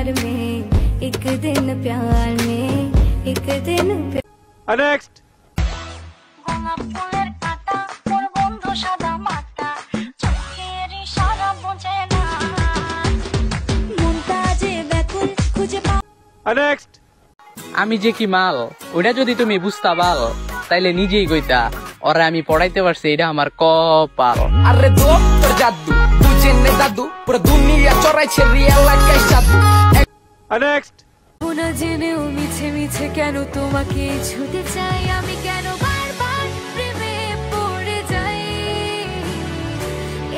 प्यार में एक दिन प्यार में एक दिन नेक्स्ट গোলাপ ফুলের কাঁটা মোর বন্ধু সাদা মাটা চোখের ইশারা বোঝে না মনটা যে ব্যাকুল খুঁজে नेक्स्ट আমি যে কি মাল ওটা যদি তুমি বুঝতা পাল তাইলে নিজেই কইতা ওরে আমি পড়াইতে পারছি এটা আমার কপাল। আরে দো তোর জাদু বুঝে নে দাদু পুরো দুনিয়া চড়াইছে রিয়েল লাইফ জাদু। नेक्स्ट না জেনেও মিছে মিছে কেন তোমাকে ছুতে চাই আমি কেন বারবার প্রেমে পড়ে যাই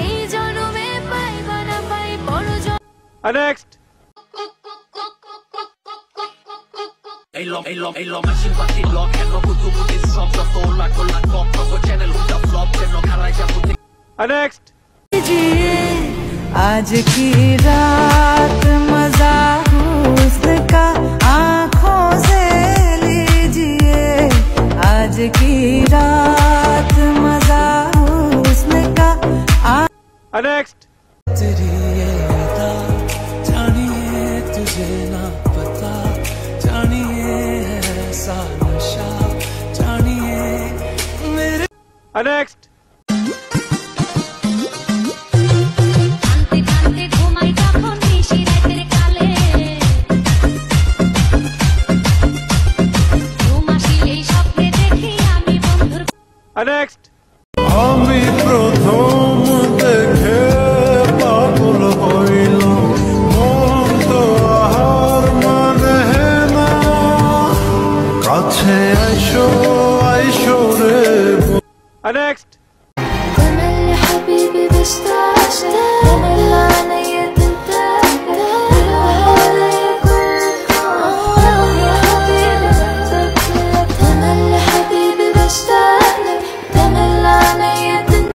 এই জন্মে পাইবা না পাই বড় next machine party lock and no good to this song the soul like pop the channel with the flop channel khara ja put next जिए आज की रात मजा हुस्न का आँखों से लीजिए आज की रात मजा हुस्न का नेक्स्ट तेरी ये अदा जानिए तुझे ना पता जानिए ऐसा नशा जानिए मेरे नेक्स्ट কানতে কানতে ঘুমাই যখন নিশি রাতের কালে ঘুম আসিলেই স্বপ্নে দেখি আমি বন্ধুর नेक्स्ट আমি প্রথম দেখে পাগল হইলাম মন তো আর মানে না কাছে আইসো আইসো রে नेक्स्ट أنا يا حبيبي بشتاق